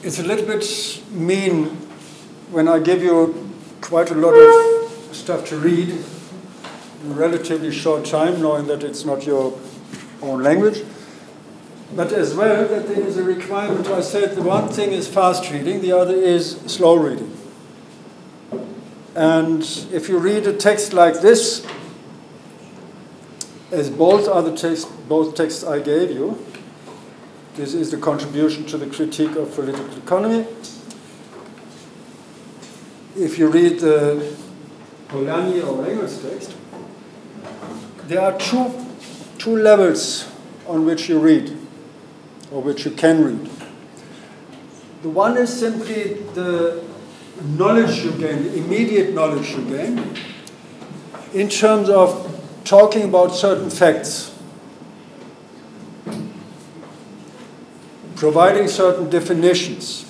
it's a little bit mean when I give you quite a lot of stuff to read in a relatively short time, knowing that it's not your own language. But as well, that there is a requirement. I said the one thing is fast reading, the other is slow reading. And if you read a text like this, as both texts I gave you, this is the contribution to the critique of political economy. If you read the Polanyi or Engels text, there are two levels on which you read, or which you can read. The one is simply the knowledge you gain, the immediate knowledge you gain, in terms of talking about certain facts, providing certain definitions,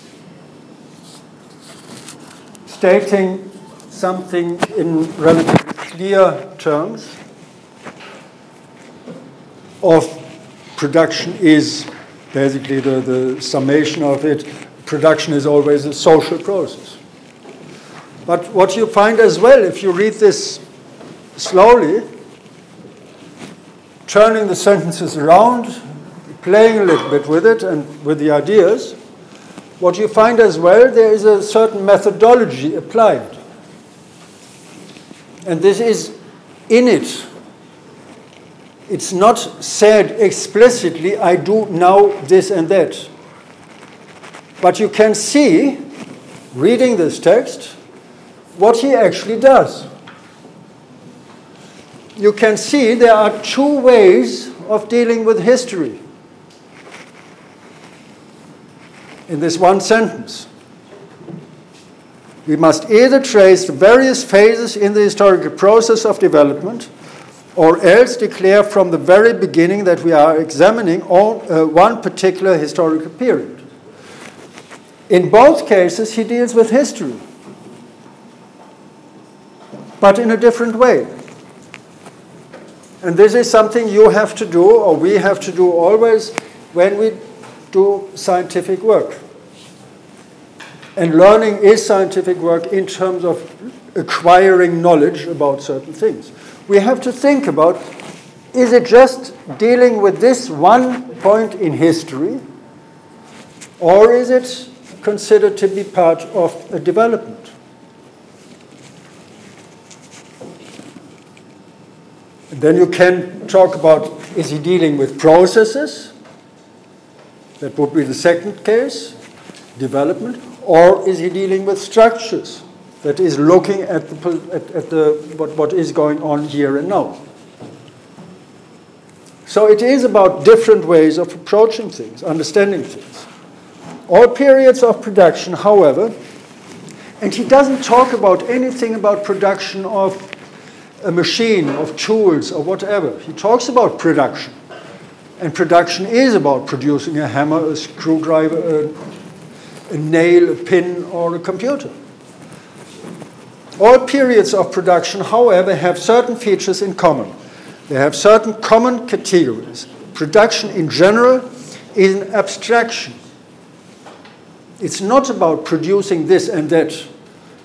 stating something in relatively clear terms of production is basically the summation of it. Production is always a social process. But what you find as well, if you read this slowly, turning the sentences around, playing a little bit with it and with the ideas, what you find as well, there is a certain methodology applied. And this is in it. It's not said explicitly, I do now this and that. But you can see, reading this text, what he actually does. You can see there are two ways of dealing with history in this one sentence. We must either trace the various phases in the historical process of development, or else declare from the very beginning that we are examining one particular historical period. In both cases, he deals with history, but in a different way. And this is something you have to do, or we have to do always when we do scientific work. And learning is scientific work in terms of acquiring knowledge about certain things. We have to think about, is it just dealing with this one point in history, or is it considered to be part of a development? And then you can talk about, is he dealing with processes? That would be the second case, development. Or is he dealing with structures? That is looking at what is going on here and now. So it is about different ways of approaching things, understanding things. All periods of production, however, and he doesn't talk about anything about production of a machine, of tools, or whatever. He talks about production. And production is about producing a hammer, a screwdriver, a nail, a pin, or a computer. All periods of production, however, have certain features in common. They have certain common categories. Production in general is an abstraction. It's not about producing this and that.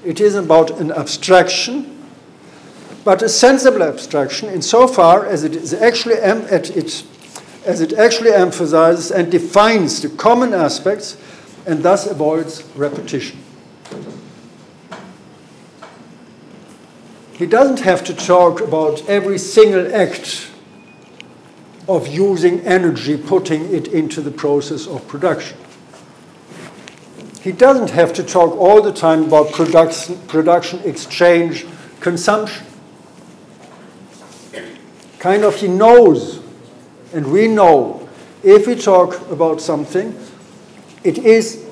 It is about an abstraction, but a sensible abstraction insofar as it is actually emphasizes and defines the common aspects and thus avoids repetition. He doesn't have to talk about every single act of using energy, putting it into the process of production. He doesn't have to talk all the time about production, exchange, consumption. Kind of he knows, and we know, if we talk about something, it is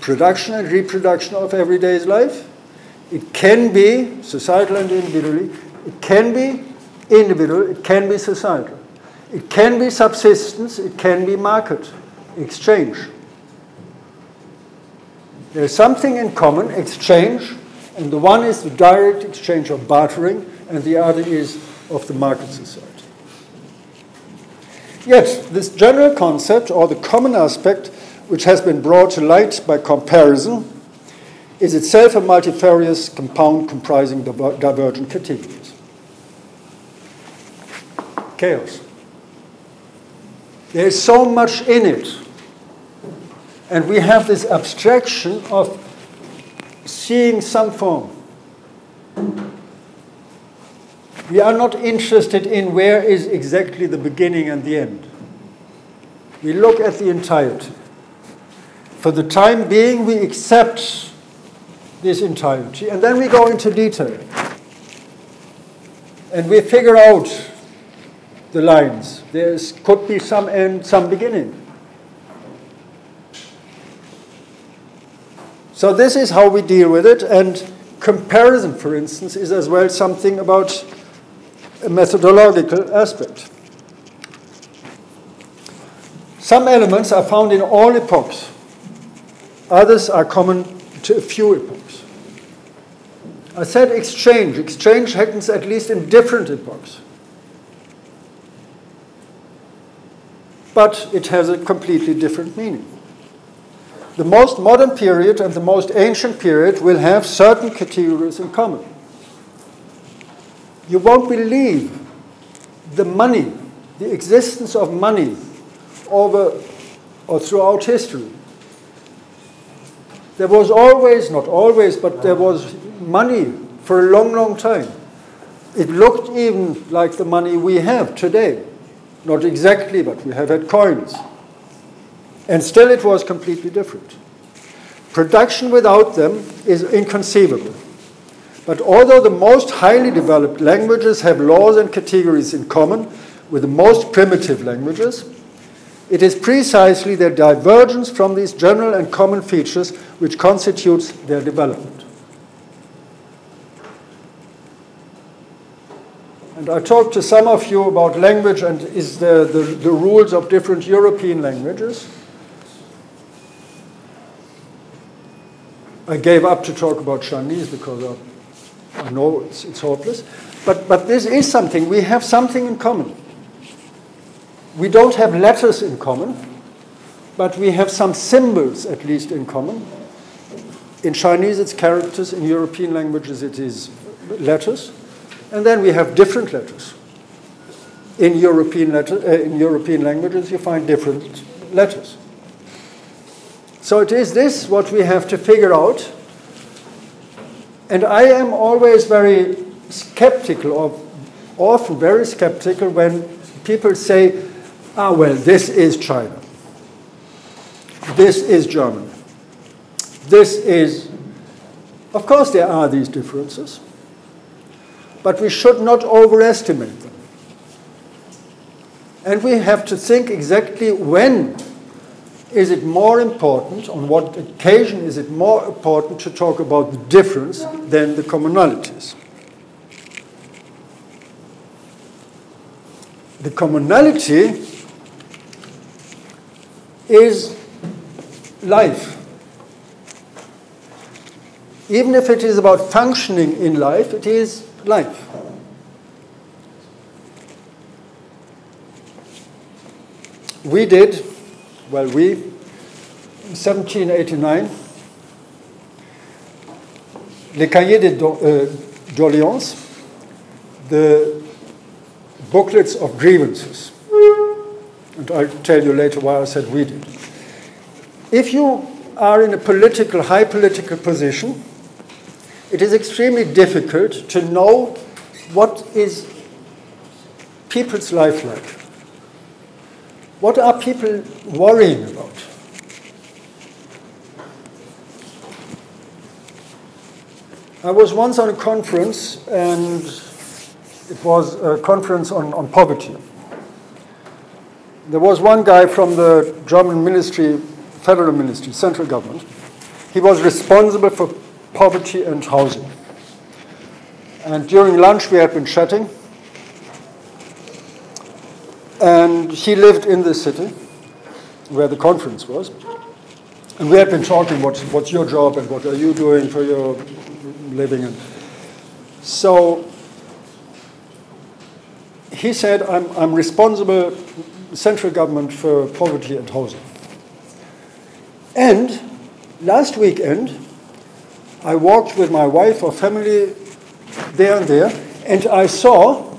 production and reproduction of everyday life. It can be societal and individually. It can be individual. It can be societal. It can be subsistence. It can be market exchange. There is something in common, exchange, and the one is the direct exchange of bartering, and the other is of the market society. Yet, this general concept, or the common aspect, which has been brought to light by comparison, is itself a multifarious compound comprising divergent categories. Chaos. There is so much in it. And we have this abstraction of seeing some form. We are not interested in where is exactly the beginning and the end. We look at the entirety. For the time being, we accept this entirety, and then we go into detail. And we figure out the lines. There could be some end, some beginning. So this is how we deal with it, and comparison, for instance, is as well something about a methodological aspect. Some elements are found in all epochs. Others are common to a few epochs. I said exchange. Exchange happens at least in different epochs. But it has a completely different meaning. The most modern period and the most ancient period will have certain categories in common. You won't believe the money, the existence of money over or throughout history. There was always, not always, but there was money for a long, long time. It looked even like the money we have today. Not exactly, but we have had coins. And still it was completely different. Production without them is inconceivable. But although the most highly developed languages have laws and categories in common with the most primitive languages, it is precisely their divergence from these general and common features which constitutes their development. And I talked to some of you about language and the rules of different European languages. I gave up to talk about Chinese because I know it's hopeless. But this is something. We have something in common. We don't have letters in common, but we have some symbols at least in common. In Chinese it's characters, in European languages it is letters, and then we have different letters. In European languages you find different letters. So it is this what we have to figure out, and I am always very skeptical, often very skeptical when people say, ah, well, this is China. This is Germany. This is... Of course there are these differences, but we should not overestimate them. And we have to think exactly when is it more important, on what occasion is it more important to talk about the difference than the commonalities. The commonality is life. Even if it is about functioning in life, it is life. We did, well, in 1789, Les Cahiers des Doléances, the booklets of grievances. And I'll tell you later why I said we did. If you are in a high political position, it is extremely difficult to know what is people's life like. What are people worrying about? I was once on a conference, and it was a conference on poverty. There was one guy from the German ministry, federal ministry, central government. He was responsible for poverty and housing. And during lunch we had been chatting. And he lived in the city where the conference was. And we had been talking, what's your job and what are you doing for your living? And so he said, I'm responsible, central government, for poverty and housing. And last weekend, I walked with my wife or family there and there, and I saw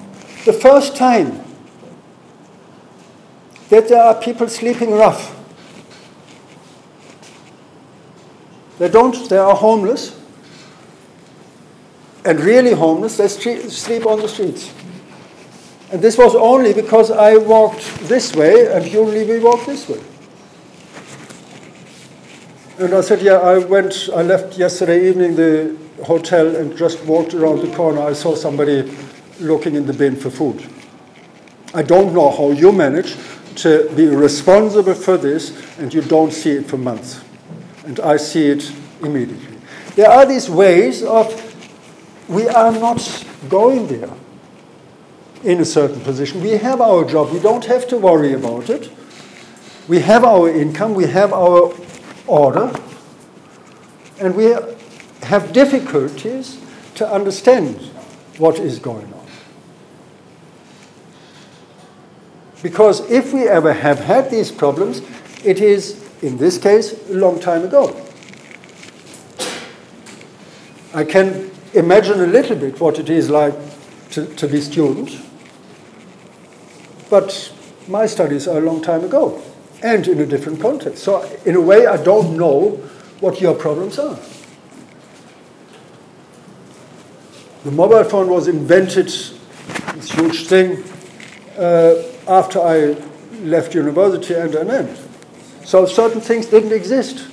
the first time that there are people sleeping rough. They are homeless, and really homeless, they sleep on the streets. And this was only because I walked this way, and usually we walk this way. And I said, yeah, I left yesterday evening the hotel and just walked around the corner. I saw somebody looking in the bin for food. I don't know how you manage to be responsible for this and you don't see it for months. And I see it immediately. There are these ways of, we are not going there in a certain position. We have our job. We don't have to worry about it. We have our income. We have our order. And we have difficulties to understand what is going on. Because if we ever have had these problems, it is, in this case, a long time ago. I can imagine a little bit what it is like to be student, but my studies are a long time ago and in a different context. So in a way, I don't know what your problems are. The mobile phone was invented, this huge thing, after I left university and an end. So certain things didn't exist.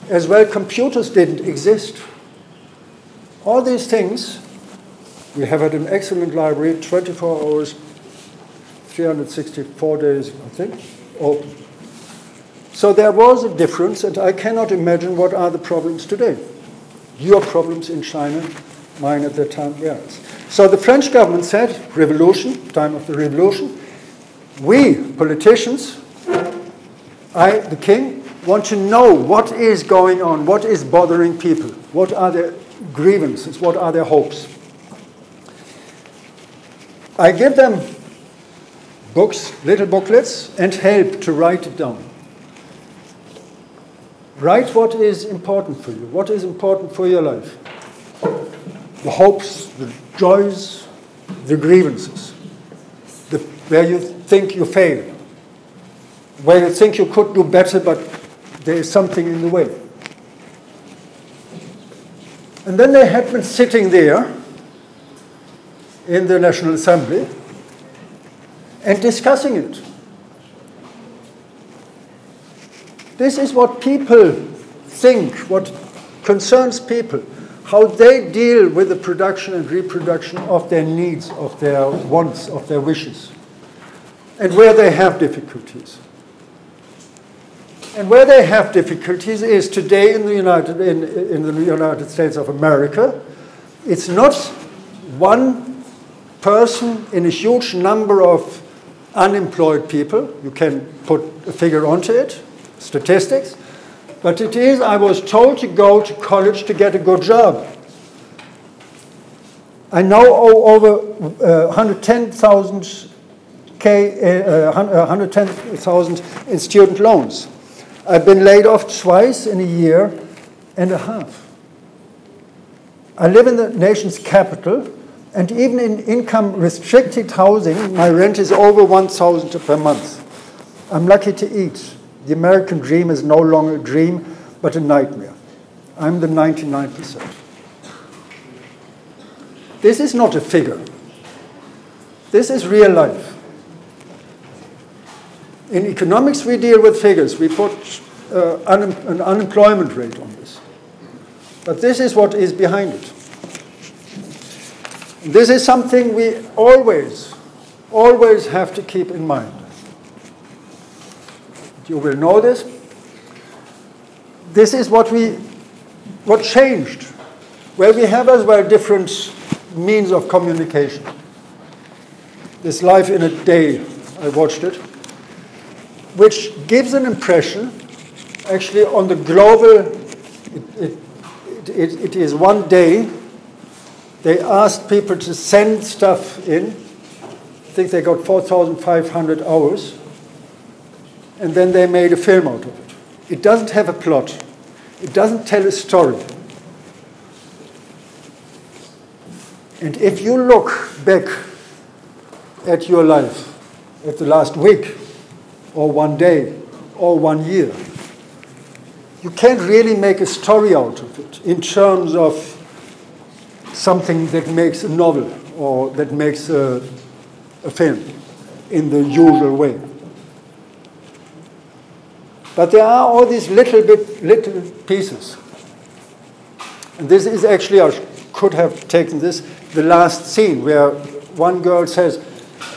As well, computers didn't exist. All these things, we have had an excellent library, 24 hours, 364 days, I think, open. So there was a difference, and I cannot imagine what are the problems today. Your problems in China, mine at that time, yes. So the French government said, revolution, time of the revolution, we, politicians, I, the king, want to know what is going on, what is bothering people, what are their grievances, what are their hopes. I give them books, little booklets, and help to write it down. Write what is important for you, what is important for your life. The hopes, the joys, the grievances, where you think you fail, where you think you could do better, but there is something in the way. And then they had been sitting there in the National Assembly and discussing it. This is what people think, what concerns people, how they deal with the production and reproduction of their needs, of their wants, of their wishes, and where they have difficulties. And where they have difficulties is today in the United States of America, it's not one person in a huge number of unemployed people. You can put a figure onto it, statistics. But it is, I was told to go to college to get a good job. I now owe over 110,000 in student loans. I've been laid off twice in a year and a half. I live in the nation's capital, and even in income-restricted housing, my rent is over $1,000 per month. I'm lucky to eat. The American dream is no longer a dream, but a nightmare. I'm the 99%. This is not a figure. This is real life. In economics, we deal with figures. We put an unemployment rate on this. But this is what is behind it. This is something we always have to keep in mind. You will know this. This is what changed, where we have as well different means of communication. This Life in a Day, I watched it, which gives an impression, actually on the global, it is one day, they asked people to send stuff in. I think they got 4,500 hours, and then they made a film out of it. It doesn't have a plot. It doesn't tell a story. And if you look back at your life, at the last week, or one day, or 1 year, you can't really make a story out of it in terms of something that makes a novel or that makes a film in the usual way. But there are all these little pieces. And this is actually, I could have taken this, the last scene where one girl says,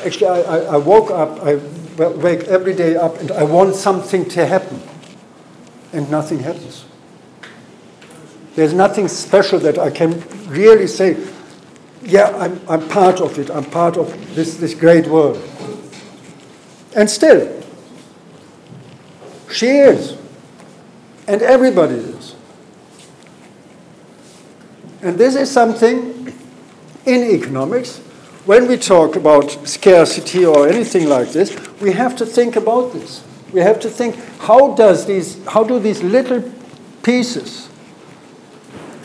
actually, I woke up, I wake every day up, and I want something to happen. And nothing happens. There's nothing special that I can really say, yeah, I'm part of it, I'm part of this great world. And still, she is. And everybody is. And this is something in economics, when we talk about scarcity or anything like this, we have to think about this. We have to think, how do these little pieces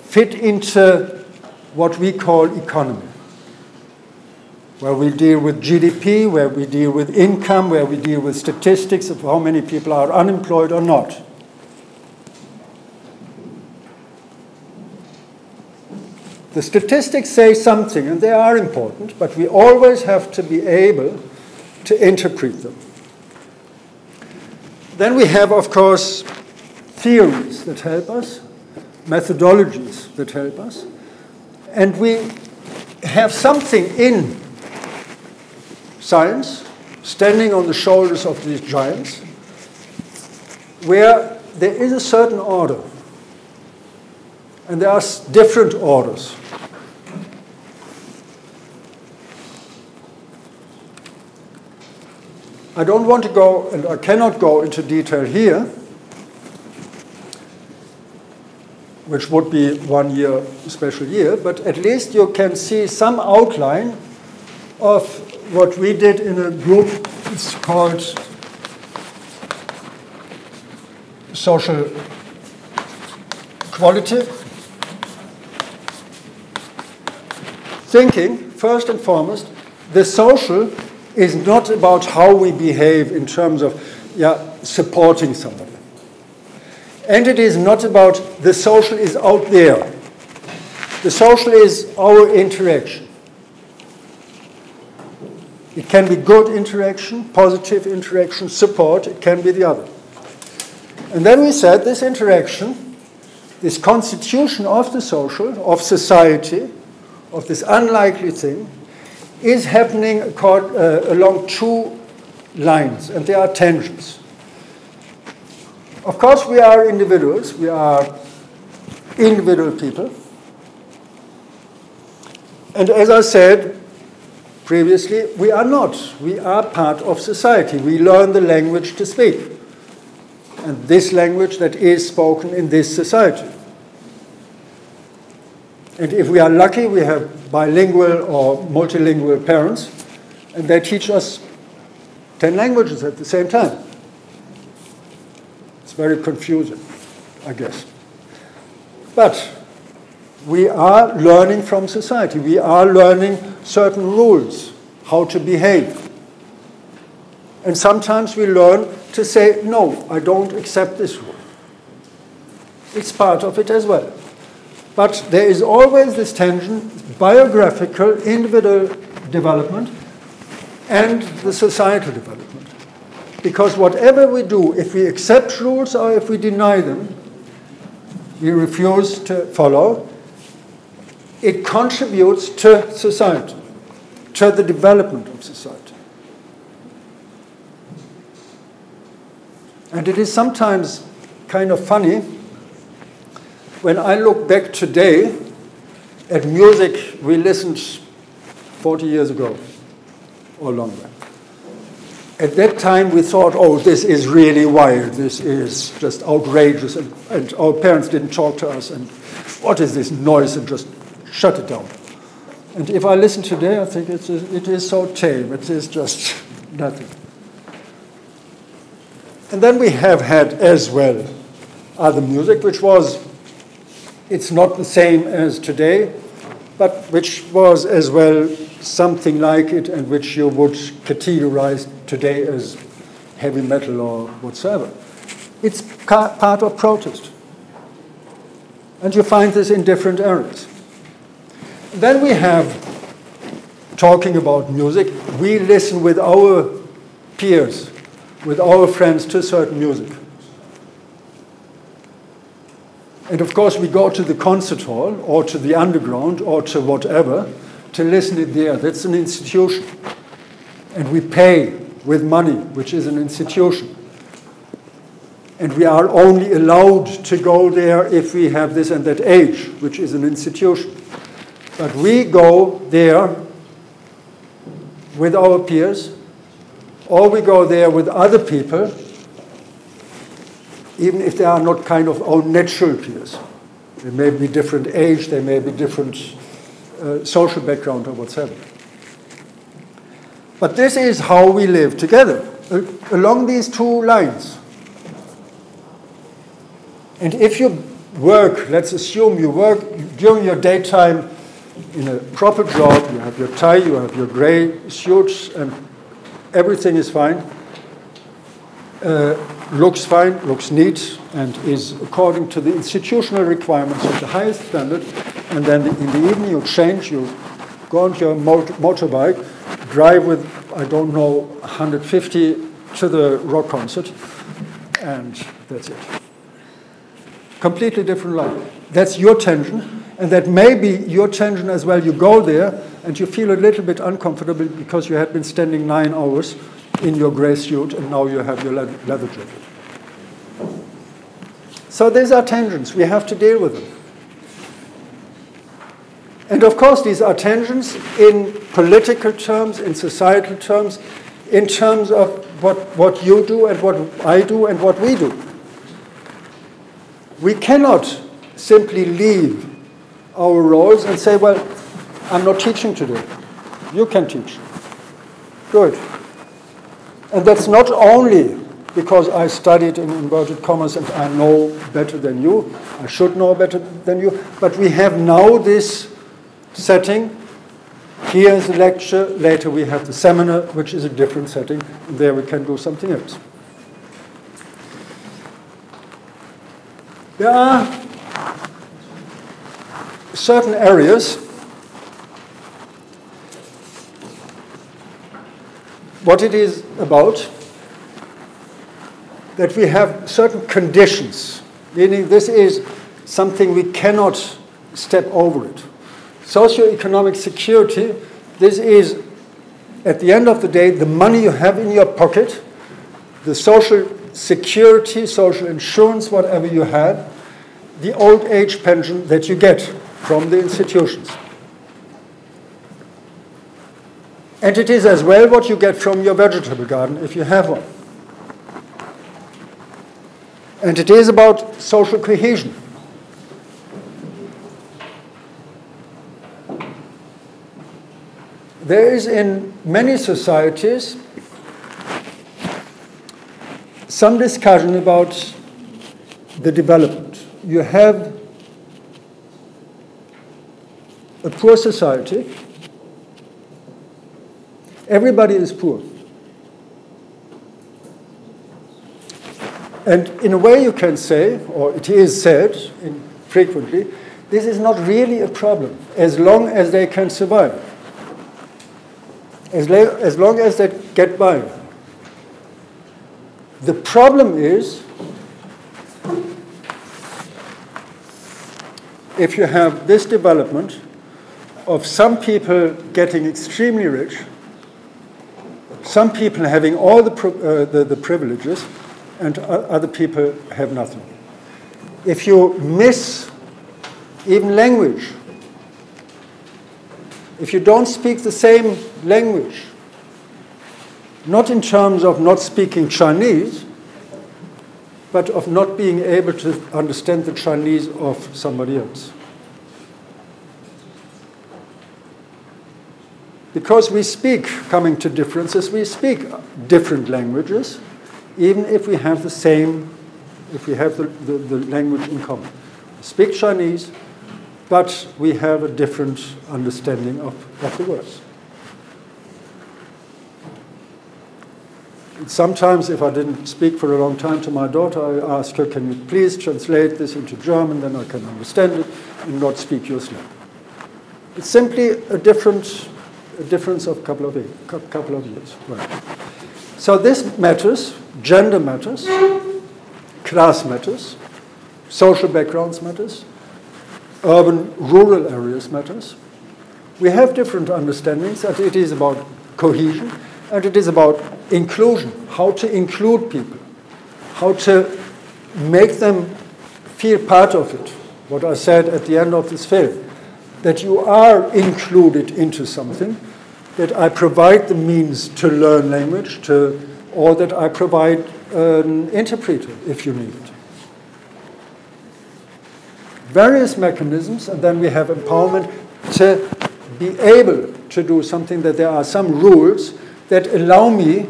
fit into what we call economy? Where we deal with GDP, where we deal with income, where we deal with statistics of how many people are unemployed or not. The statistics say something, and they are important, but we always have to be able to interpret them. Then we have, of course, theories that help us, methodologies that help us, and we have something in science, standing on the shoulders of these giants, where there is a certain order, and there are different orders. I don't want to go, and I cannot go into detail here, which would be 1 year, special year, but at least you can see some outline of what we did in a group. It's called social qualitative thinking. First and foremost, the social is not about how we behave in terms of supporting somebody. And it is not about the social is out there. The social is our interaction. It can be good interaction, positive interaction, support. It can be the other. And then we said this interaction, this constitution of the social, of society, of this unlikely thing, is happening along two lines, and there are tangents. Of course, we are individuals. We are individual people. And as I said previously, we are not. We are part of society. We learn the language to speak. And this language that is spoken in this society. And if we are lucky, we have bilingual or multilingual parents, and they teach us 10 languages at the same time. It's very confusing, I guess. But we are learning from society. We are learning certain rules, how to behave. And sometimes we learn to say, no, I don't accept this rule. It's part of it as well. But there is always this tension, biographical, individual development, and the societal development. Because whatever we do, if we accept rules or if we deny them, we refuse to follow, it contributes to society, to the development of society. And it is sometimes kind of funny when I look back today at music we listened 40 years ago or longer. At that time we thought, oh, this is really wild, this is just outrageous, and our parents didn't talk to us, and what is this noise, and just shut it down. And if I listen today, I think it is so tame, it is just nothing. And then we have had as well other music, which was, it's not the same as today, but which was as well something like it, and which you would categorize today as heavy metal or whatsoever. It's part of protest. And you find this in different areas. Then we have, talking about music, we listen with our peers, with our friends to certain music. And of course we go to the concert hall or to the underground or to whatever to listen it there. That's an institution. And we pay with money, which is an institution. And we are only allowed to go there if we have this and that age, which is an institution. But we go there with our peers, or we go there with other people, even if they are not kind of our natural peers. They may be different age, they may be different social background or whatsoever. But this is how we live together, along these two lines. And if you work, let's assume you work during your daytime in a proper job, you have your tie, you have your gray suits, and everything is fine, looks neat, and is according to the institutional requirements of the highest standard, and then in the evening you change, you go on your motorbike, drive with, I don't know, 150 to the rock concert, and that's it. Completely different life. That's your tension, and that may be your tension as well. You go there, and you feel a little bit uncomfortable because you had been standing 9 hours in your gray suit, and now you have your leather jacket. So these are tensions. We have to deal with them. And of course, these are tensions in political terms, in societal terms, in terms of what you do and what I do and what we do. We cannot simply leave our roles and say, well, I'm not teaching today. You can teach. Do it. And that's not only because I studied in inverted commas and I know better than you, I should know better than you, but we have now this setting. Here is the lecture, later we have the seminar, which is a different setting, and there we can do something else. There are certain areas what it is about, that we have certain conditions, meaning this is something we cannot step over it. Socioeconomic security, this is, at the end of the day, the money you have in your pocket, the social security, social insurance, whatever you have, the old age pension that you get from the institutions. And it is as well what you get from your vegetable garden, if you have one. And it is about social cohesion. There is in many societies some discussion about the development. You have a poor society. Everybody is poor. And in a way you can say, or it is said frequently, this is not really a problem as long as they can survive. As long as they get by. The problem is if you have this development of some people getting extremely rich, some people having all the privileges, and other people have nothing. If you miss even language, if you don't speak the same language, not in terms of not speaking Chinese, but of not being able to understand the Chinese of somebody else. Because we speak, coming to differences, we speak different languages, even if we have the same, if we have the language in common. We speak Chinese, but we have a different understanding of the words. Sometimes, if I didn't speak for a long time to my daughter, I ask her, can you please translate this into German, then I can understand it and not speak your slang. It's simply a difference of a couple of years. Right. So this matters, gender matters, class matters, social backgrounds matters, urban, rural areas matters. We have different understandings, and it is about cohesion, and it is about inclusion, how to include people, how to make them feel part of it. What I said at the end of this film, that you are included into something, that I provide the means to learn language, or that I provide an interpreter if you need it. Various mechanisms, and then we have empowerment to be able to do something, that there are some rules that allow me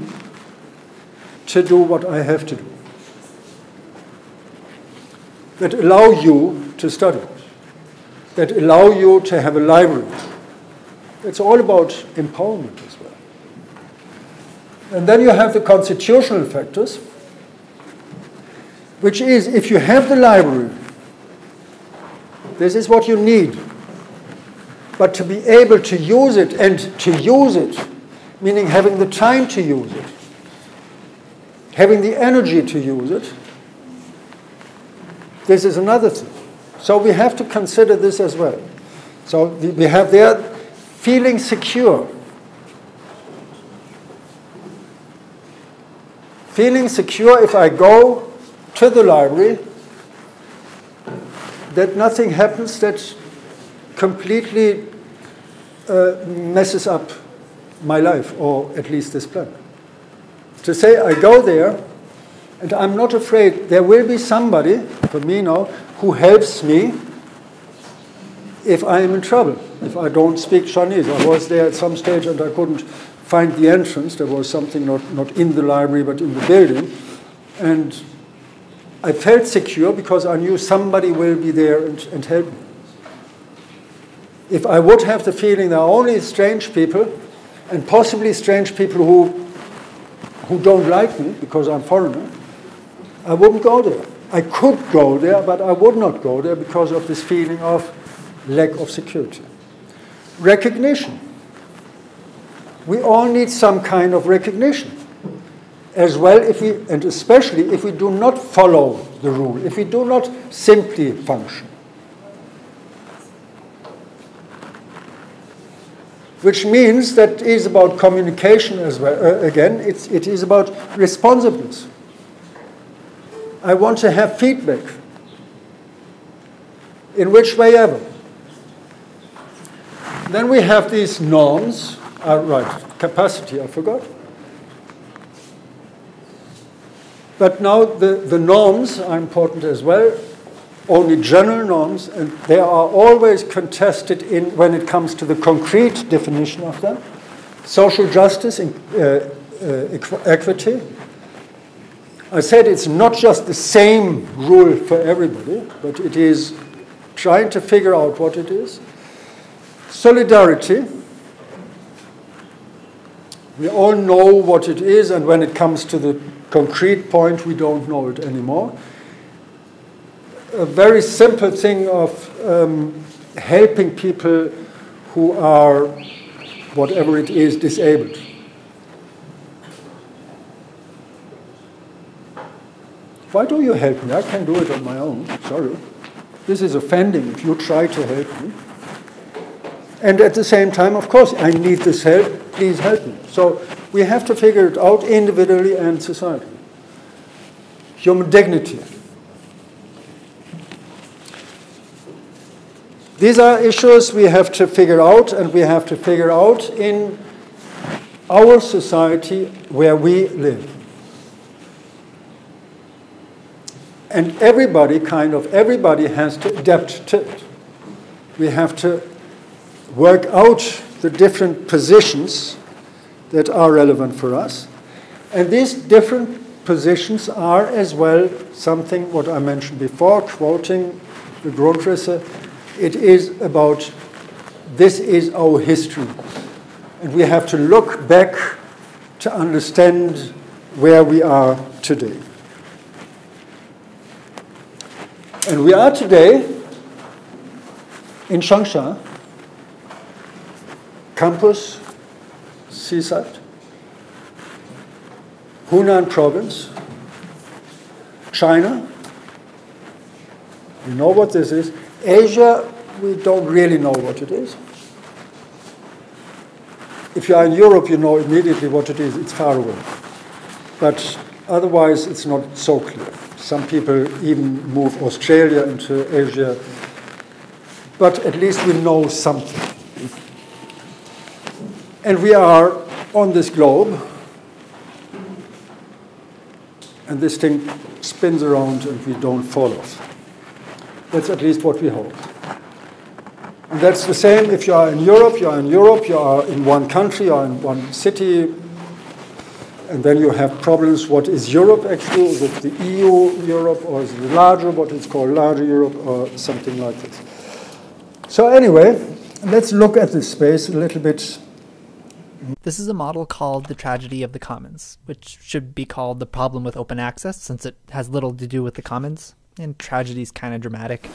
to do what I have to do, that allow you to study, that allow you to have a library. It's all about empowerment as well. And then you have the constitutional factors, which is, if you have the library, this is what you need. But to be able to use it, and to use it, meaning having the time to use it, having the energy to use it, this is another thing. So we have to consider this as well. So we have there feeling secure. Feeling secure if I go to the library, that nothing happens that completely messes up my life, or at least this plan. To say I go there, and I'm not afraid there will be somebody, for me now, who helps me if I am in trouble, if I don't speak Chinese. I was there at some stage and I couldn't find the entrance. There was something not in the library but in the building. And I felt secure because I knew somebody will be there and help me. If I would have the feeling there are only strange people, and possibly strange people who don't like me because I'm foreigner, I wouldn't go there. I could go there, but I would not go there because of this feeling of lack of security. Recognition. We all need some kind of recognition as well, and especially if we do not follow the rule, if we do not simply function. Which means that it is about communication as well. Again, it is about responsiveness. I want to have feedback, in which way ever. Then we have these norms. Right, capacity, I forgot. But now the norms are important as well, only general norms, and they are always contested when it comes to the concrete definition of them. Social justice, equity. I said it's not just the same rule for everybody, but it is trying to figure out what it is. Solidarity. We all know what it is, and when it comes to the concrete point, we don't know it anymore. A very simple thing of helping people who are, whatever it is, disabled. Why do you help me? I can do it on my own. Sorry. This is offending if you try to help me. And at the same time, of course, I need this help. Please help me. So we have to figure it out individually and societally. Human dignity. These are issues we have to figure out, and we have to figure out in our society where we live. And everybody has to adapt to it. We have to work out the different positions that are relevant for us. And these different positions are as well something what I mentioned before, quoting the Grundrisse. It is about, this is our history. And we have to look back to understand where we are today. And we are today in Changsha, campus, seaside, Hunan province, China. We know what this is. Asia, we don't really know what it is. If you are in Europe, you know immediately what it is. It's far away. But otherwise, it's not so clear. Some people even move Australia into Asia. But at least we know something. And we are on this globe. And this thing spins around and we don't fall off. That's at least what we hope. And that's the same if you are in Europe, you are in Europe, you are in one country, you are in one city, and then you have problems. What is Europe actually? Is it the EU Europe, or is it larger, what is called larger Europe, or something like this? So anyway, let's look at this space a little bit. This is a model called the tragedy of the commons, which should be called the problem with open access since it has little to do with the commons, and tragedy is kind of dramatic.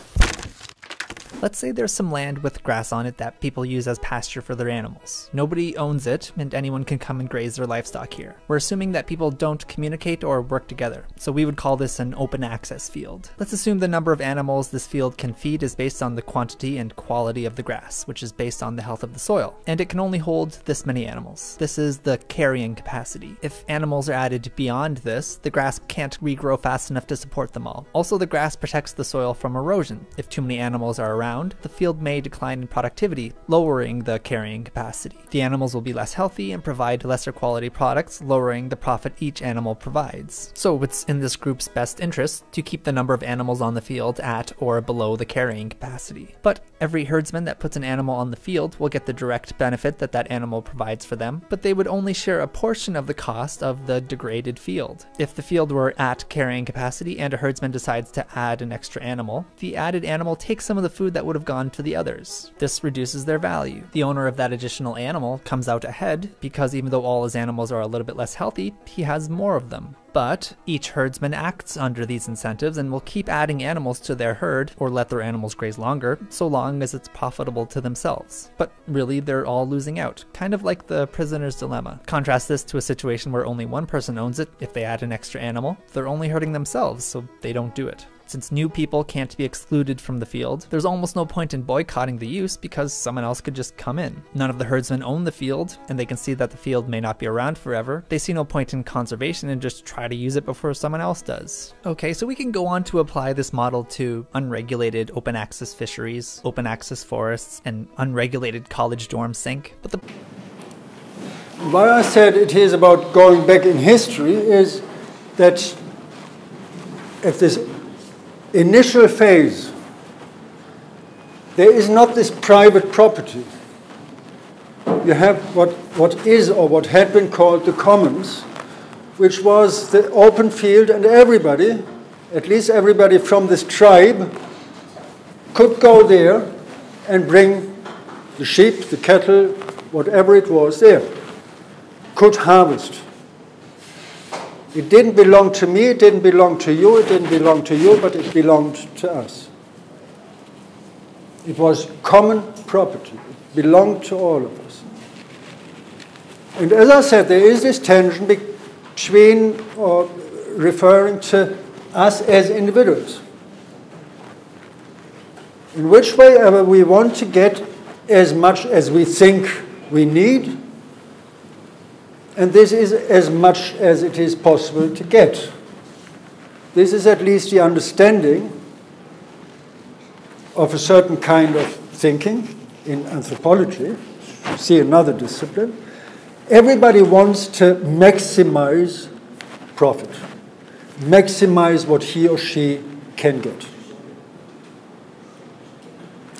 Let's say there's some land with grass on it that people use as pasture for their animals. Nobody owns it, and anyone can come and graze their livestock here. We're assuming that people don't communicate or work together, so we would call this an open access field. Let's assume the number of animals this field can feed is based on the quantity and quality of the grass, which is based on the health of the soil, and it can only hold this many animals. This is the carrying capacity. If animals are added beyond this, the grass can't regrow fast enough to support them all. Also, the grass protects the soil from erosion. If too many animals are around, the field may decline in productivity, lowering the carrying capacity. The animals will be less healthy and provide lesser quality products, lowering the profit each animal provides. So it's in this group's best interest to keep the number of animals on the field at or below the carrying capacity. But every herdsman that puts an animal on the field will get the direct benefit that that animal provides for them, but they would only share a portion of the cost of the degraded field. If the field were at carrying capacity and a herdsman decides to add an extra animal, the added animal takes some of the food that would have gone to the others. This reduces their value. The owner of that additional animal comes out ahead because even though all his animals are a little bit less healthy, he has more of them. But each herdsman acts under these incentives and will keep adding animals to their herd or let their animals graze longer, so long as it's profitable to themselves. But really, they're all losing out, kind of like the prisoner's dilemma. Contrast this to a situation where only one person owns it. If they add an extra animal, they're only hurting themselves, so they don't do it. Since new people can't be excluded from the field, there's almost no point in boycotting the use because someone else could just come in. None of the herdsmen own the field, and they can see that the field may not be around forever. They see no point in conservation and just try to use it before someone else does. Okay, so we can go on to apply this model to unregulated open access fisheries, open access forests, and unregulated college dorm sink. But why I said it is about going back in history is that at this initial phase, there is not this private property. You have what is or what had been called the commons, which was the open field, and everybody, at least everybody from this tribe, could go there and bring the sheep, the cattle, whatever it was there, could harvest. It didn't belong to me, it didn't belong to you, it didn't belong to you, but it belonged to us. It was common property. It belonged to all of us. And as I said, there is this tension between, or referring to us as individuals. In which way ever we want to get as much as we think we need, and this is as much as it is possible to get. This is at least the understanding of a certain kind of thinking in anthropology. See another discipline. Everybody wants to maximize profit, maximize what he or she can get.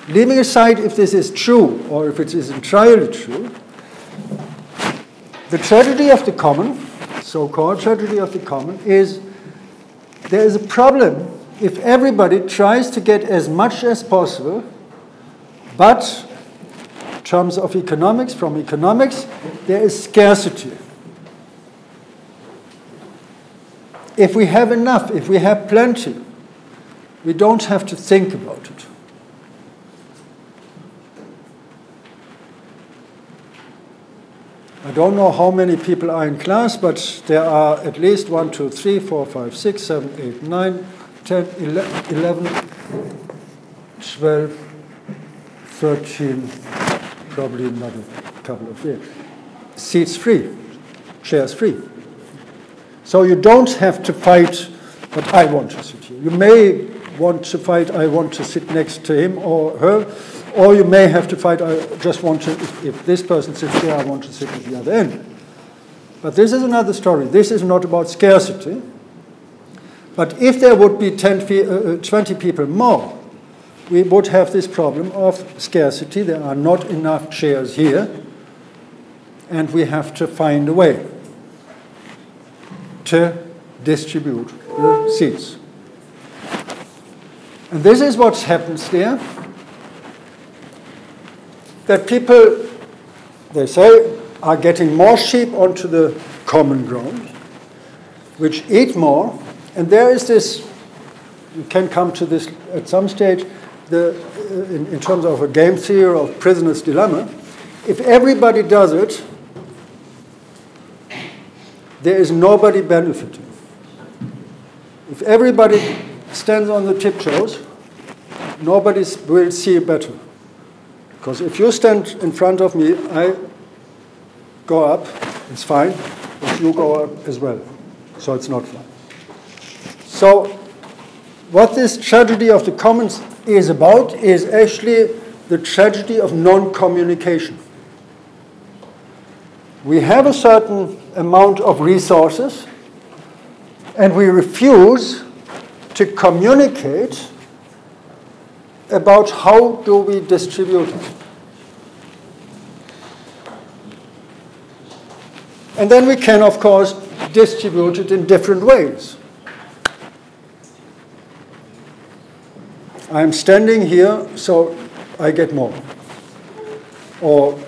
Leaving aside if this is true or if it is entirely true, the tragedy of the common so-called tragedy of the common, is there is a problem if everybody tries to get as much as possible, but in terms of economics, from economics, there is scarcity. If we have enough, if we have plenty, we don't have to think about it. I don't know how many people are in class, but there are at least 1, 2, 3, 4, 5, 6, 7, 8, 9, 10, 11, 12, 13, probably another couple of years. Seats free, chairs free. So you don't have to fight, but I want to sit here. You may want to fight, I want to sit next to him or her, or you may have to fight, I just want to, if this person sits there, I want to sit at the other end. But this is another story. This is not about scarcity. But if there would be 20 people more, we would have this problem of scarcity. There are not enough chairs here, and we have to find a way to distribute the seats. And this is what happens there. That people, they say, are getting more sheep onto the common ground, which eat more. And there is this, you can come to this at some stage, in terms of a game theory of prisoner's dilemma. If everybody does it, there is nobody benefiting. If everybody stands on the tiptoes, nobody will see better. Because if you stand in front of me, I go up, it's fine. If you go up as well, so it's not fine. So what this tragedy of the commons is about is actually the tragedy of non-communication. We have a certain amount of resources, and we refuse to communicate about how do we distribute it. And then we can, of course, distribute it in different ways. I'm standing here, so I get more. Or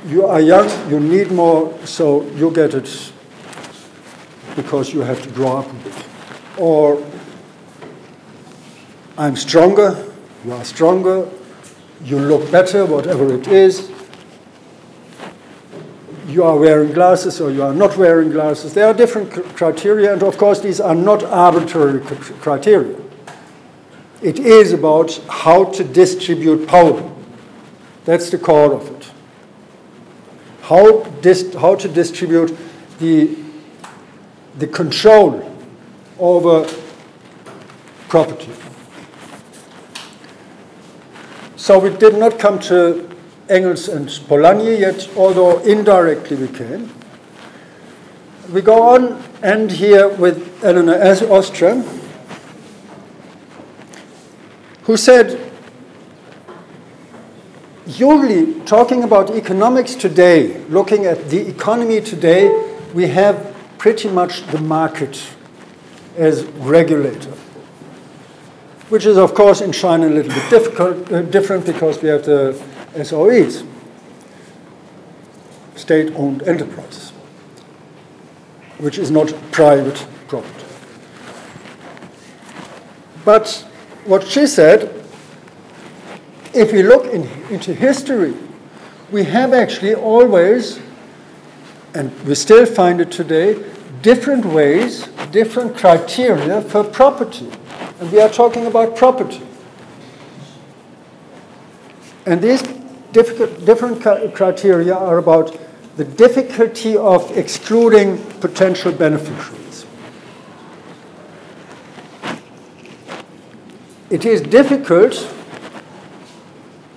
you are young, you need more, so you get it because you have to grow up a bit. Or I'm stronger, you are stronger, you look better, whatever it is. You are wearing glasses or you are not wearing glasses. There are different criteria, and of course these are not arbitrary criteria. It is about how to distribute power. That's the core of it. How to distribute the control over property. So we did not come to Engels and Polanyi yet, although indirectly we can. We go on, and here with Eleanor Ostrom, who said, usually talking about economics today, looking at the economy today, we have pretty much the market as regulator, which is, of course, in China a little bit different because we have the SOEs, state-owned enterprises, which is not private property. But what she said, if we look into history, we have actually always, and we still find it today, different ways, different criteria for property. And we are talking about property. And these different criteria are about the difficulty of excluding potential beneficiaries. It is difficult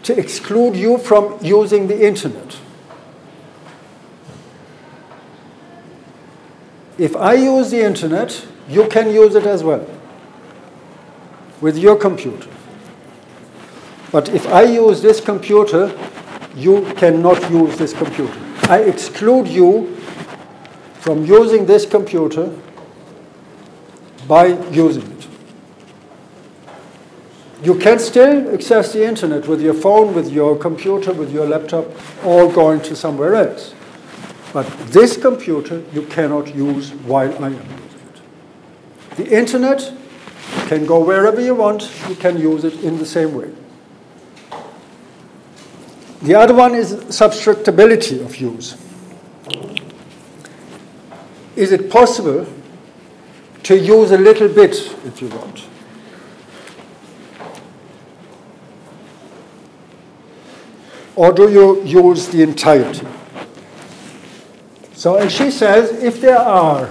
to exclude you from using the internet. If I use the internet, you can use it as well with your computer. But if I use this computer, you cannot use this computer. I exclude you from using this computer by using it. You can still access the internet with your phone, with your computer, with your laptop, or going to somewhere else. But this computer you cannot use while I am using it. The internet can go wherever you want. You can use it in the same way. The other one is subtractability of use. Is it possible to use a little bit if you want? Or do you use the entirety? So, and she says, if there are,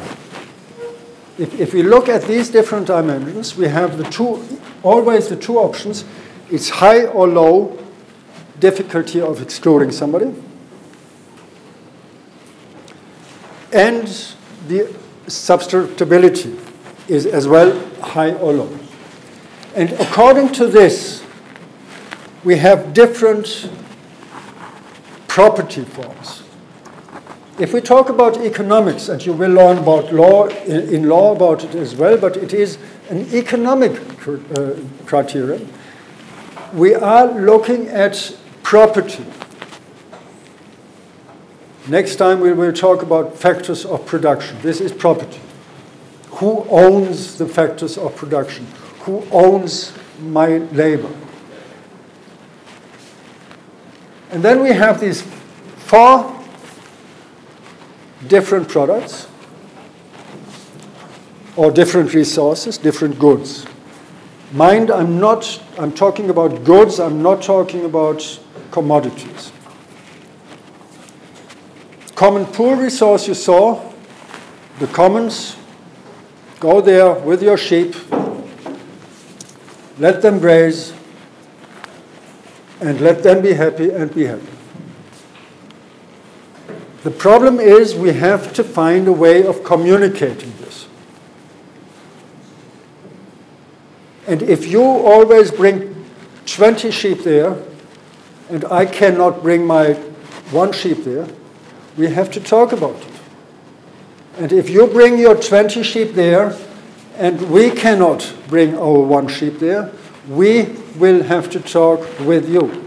if we look at these different dimensions, we have always the two options. It's high or low difficulty of excluding somebody. And the subtractability is as well high or low. And according to this, we have different property forms. If we talk about economics, and you will learn about law in law about it as well, but it is an economic criterion, we are looking at property. Next time we will talk about factors of production. This is property. Who owns the factors of production? Who owns my labor? And then we have these 4 different products or different resources, different goods. Mind, I'm talking about goods, I'm not talking about commodities. Common pool resource you saw, the commons, go there with your sheep, let them graze, and let them be happy and be happy. The problem is we have to find a way of communicating this. And if you always bring 20 sheep there, and I cannot bring my 1 sheep there, we have to talk about it. And if you bring your 20 sheep there, and we cannot bring our 1 sheep there, we will have to talk with you.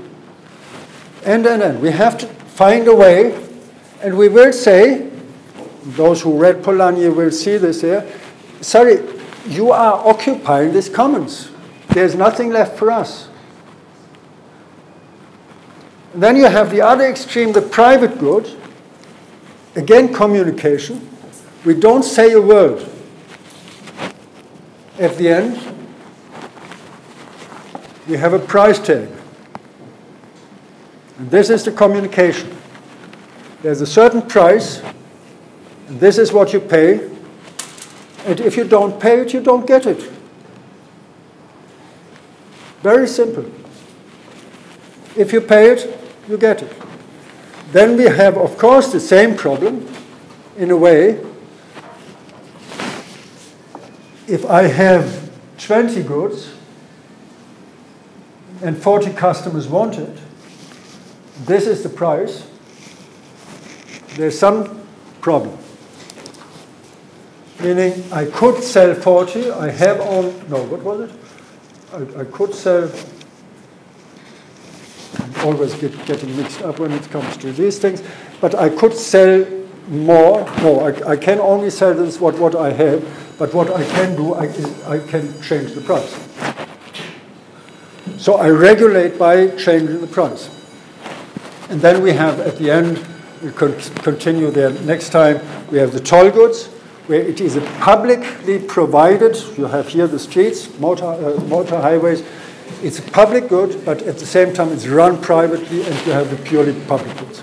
And we have to find a way, and we will say, those who read Polanyi will see this here, sorry, you are occupying these commons. There's nothing left for us. And then you have the other extreme, the private good. Again, communication. We don't say a word. At the end, we have a price tag. And this is the communication. There's a certain price, and this is what you pay. And if you don't pay it, you don't get it. Very simple. If you pay it, you get it. Then we have, of course, the same problem, in a way. If I have 20 goods and 40 customers want it, this is the price, there's some problem. Meaning I could sell 40, I have all, no, what was it? I could sell, I'm always getting mixed up when it comes to these things, but I could sell more. No, I can only sell this what I have, but what I can do, I can change the price. So I regulate by changing the price. And then we have, at the end, we continue there next time, we have the toll goods, where it is a publicly provided, you have here the streets, motor highways, it's a public good, but at the same time it's run privately and you have the purely public goods.